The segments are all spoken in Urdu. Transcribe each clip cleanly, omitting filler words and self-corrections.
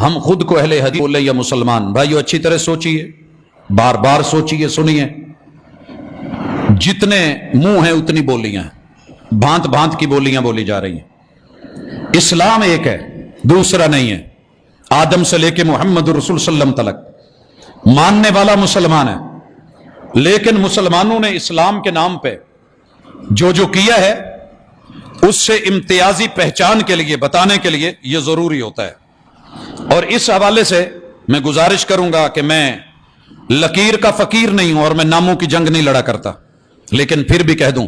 ہم خود کو اہل حدیث بولے یا مسلمان؟ بھائیو اچھی طرح سوچیے، بار بار سوچیے، سنیے۔ جتنے منہ ہیں اتنی بولیاں ہیں، بھانت بھانت کی بولیاں بولی جا رہی ہیں۔ اسلام ایک ہے، دوسرا نہیں ہے۔ آدم سے لے کے محمد رسول صلی اللہ علیہ وسلم تلک ماننے والا مسلمان ہے، لیکن مسلمانوں نے اسلام کے نام پہ جو جو کیا ہے اس سے امتیازی پہچان کے لیے بتانے کے لیے یہ ضروری ہوتا ہے۔ اور اس حوالے سے میں گزارش کروں گا کہ میں لکیر کا فقیر نہیں ہوں اور میں ناموں کی جنگ نہیں لڑا کرتا، لیکن پھر بھی کہہ دوں،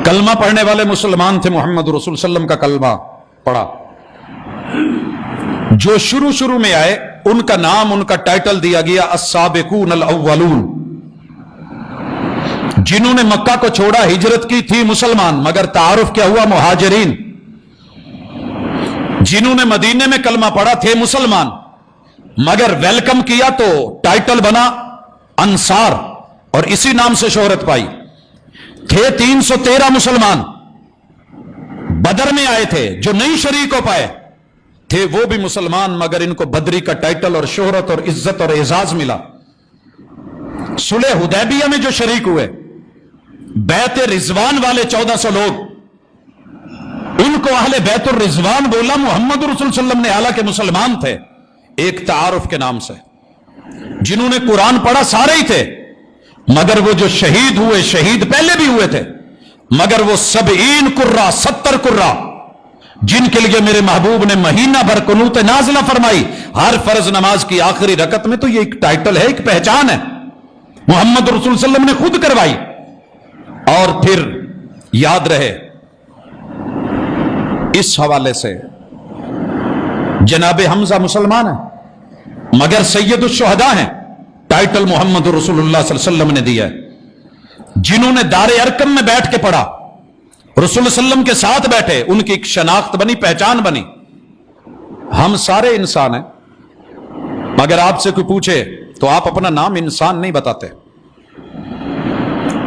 کلمہ پڑھنے والے مسلمان تھے، محمد رسول صلی اللہ علیہ وسلم کا کلمہ پڑھا۔ جو شروع میں آئے ان کا نام، ان کا ٹائٹل دیا گیا السابقون الاولون۔ جنہوں نے مکہ کو چھوڑا، ہجرت کی تھی مسلمان، مگر تعارف کیا ہوا؟ مہاجرین۔ جنہوں نے مدینے میں کلمہ پڑھا تھے مسلمان، مگر ویلکم کیا تو ٹائٹل بنا انصار، اور اسی نام سے شہرت پائی۔ تھے 313 مسلمان، بدر میں آئے تھے، جو نہیں شریک ہو پائے تھے وہ بھی مسلمان، مگر ان کو بدری کا ٹائٹل اور شہرت اور عزت اور اعزاز ملا۔ صلح حدیبیہ میں جو شریک ہوئے، بیت رضوان والے 1400 لوگ، ان کو اہل بیت الرضوان بولا محمد رسول صلی اللہ علیہ وسلم نے، حالانکہ مسلمان تھے، ایک تعارف کے نام سے۔ جنہوں نے قرآن پڑھا سارے ہی تھے، مگر وہ جو شہید ہوئے، شہید پہلے بھی ہوئے تھے، مگر وہ 70 قرہ، 70 قرہ، جن کے لیے میرے محبوب نے مہینہ بھر قنوت نازلہ فرمائی ہر فرض نماز کی آخری رکعت میں، تو یہ ایک ٹائٹل ہے، ایک پہچان ہے، محمد رسول صلی اللہ علیہ وسلم نے خود کروائی۔ اور پھر یاد رہے، اس حوالے سے جناب حمزہ مسلمان ہیں، مگر سید الشہداء ہیں، ٹائٹل محمد رسول اللہ صلی اللہ علیہ وسلم نے دیا ہے۔ جنہوں نے دار ارکم میں بیٹھ کے پڑھا، رسول اللہ علیہ وسلم کے ساتھ بیٹھے، ان کی ایک شناخت بنی، پہچان بنی۔ ہم سارے انسان ہیں، مگر آپ سے کوئی پوچھے تو آپ اپنا نام انسان نہیں بتاتے،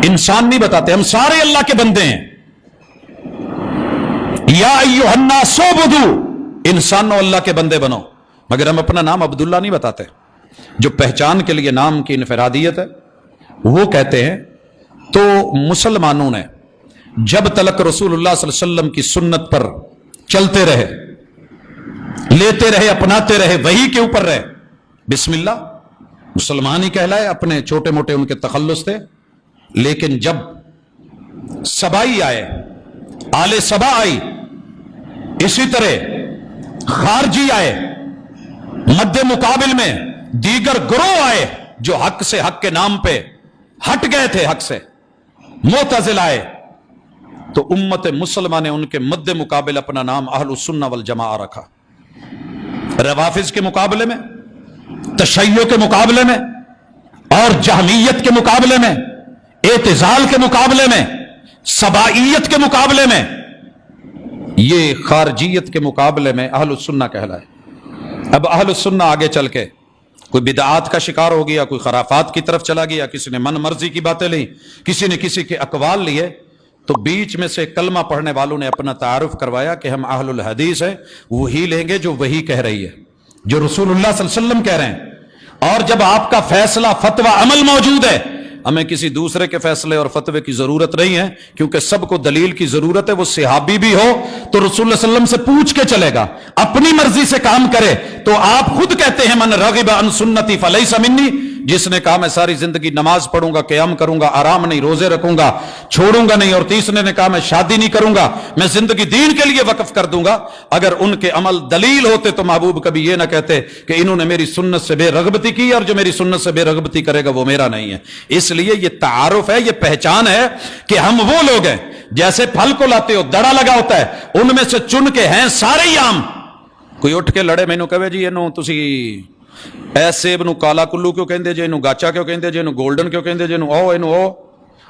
انسان نہیں بتاتے، ہم سارے اللہ کے بندے ہیں۔ یا ایھا الناس اعبدوا، انسانوں اللہ کے بندے بنو، مگر ہم اپنا نام عبداللہ نہیں بتاتے۔ جو پہچان کے لیے نام کی انفرادیت ہے وہ کہتے ہیں۔ تو مسلمانوں نے جب تلک رسول اللہ صلی اللہ علیہ وسلم کی سنت پر چلتے رہے، لیتے رہے، اپناتے رہے، وحی کے اوپر رہے، بسم اللہ مسلمان ہی کہلائے، اپنے چھوٹے موٹے ان کے تخلص تھے۔ لیکن جب سبائی آئے، آل سبا آئی، اسی طرح خارجی آئے، مد مقابل میں دیگر گروہ آئے جو حق سے، حق کے نام پہ ہٹ گئے تھے، حق سے معتزل آئے، تو امت مسلمہ نے ان کے مد مقابل اپنا نام اہل السنہ والجماعہ رکھا۔ روافض کے مقابلے میں، تشیع کے مقابلے میں، اور جہمیت کے مقابلے میں، اعتزال کے مقابلے میں، سبائیت کے مقابلے میں، یہ خارجیت کے مقابلے میں اہل السنہ کہلائے۔ اب اہل السنہ آگے چل کے کوئی بدعات کا شکار ہو گیا، کوئی خرافات کی طرف چلا گیا، کسی نے من مرضی کی باتیں لی، کسی نے کسی کے اقوال لیے، تو بیچ میں سے کلمہ پڑھنے والوں نے اپنا تعارف کروایا کہ ہم اہل الحدیث ہیں، وہی لیں گے جو وہی کہہ رہی ہے، جو رسول اللہ صلی اللہ علیہ وسلم کہہ رہے ہیں۔ اور جب آپ کا فیصلہ، فتویٰ، عمل موجود ہے، ہمیں کسی دوسرے کے فیصلے اور فتوے کی ضرورت نہیں ہے، کیونکہ سب کو دلیل کی ضرورت ہے۔ وہ صحابی بھی ہو تو رسول اللہ صلی اللہ علیہ وسلم سے پوچھ کے چلے گا، اپنی مرضی سے کام کرے تو آپ خود کہتے ہیں من رغب عن سنتی فلیس منی، جس نے کہا میں ساری زندگی نماز پڑھوں گا، قیام کروں گا، آرام نہیں، روزے رکھوں گا، چھوڑوں گا نہیں، اور تیسرے نے کہا میں شادی نہیں کروں گا، میں زندگی دین کے لیے وقف کر دوں گا، اگر ان کے عمل دلیل ہوتے تو محبوب کبھی یہ نہ کہتے کہ انہوں نے میری سنت سے بے رغبتی کی، اور جو میری سنت سے بے رغبتی کرے گا وہ میرا نہیں ہے۔ اس لیے یہ تعارف ہے، یہ پہچان ہے کہ ہم وہ لوگ ہیں، جیسے پھل کو لاتے ہو دڑا لگا ہوتا ہے، ان میں سے چن کے ہیں سارے ہی عام۔ کوئی اٹھ کے لڑے، مینوں کہے جی اینوں تسی اے سیب نو کالا کلو کیوں کہندے جے، اینوں گاچا کیوں کہندے جے، اینوں گولڈن کیوں کہندے جے، اینوں اینوں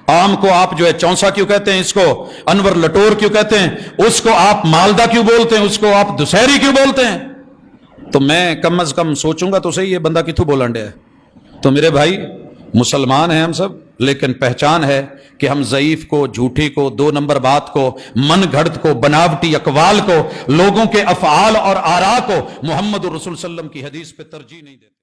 آم کو آپ جو ہے چونسا کیوں کہتے ہیں، اس کو انور لٹور کیوں کہتے ہیں، اس کو آپ مالدہ کیوں بولتے ہیں، اس کو آپ دسہری کیوں بولتے ہیں؟ تو میں کم از کم سوچوں گا تو صحیح یہ بندہ کتوں بولن ڈیا ہے۔ تو میرے بھائی مسلمان ہیں ہم سب، لیکن پہچان ہے کہ ہم ضعیف کو، جھوٹی کو، 2 نمبر بات کو، من گھڑت کو، بناوٹی اقوال کو، لوگوں کے افعال اور آراء کو محمد رسول صلی اللہ علیہ وسلم کی حدیث پہ ترجیح نہیں دیتے.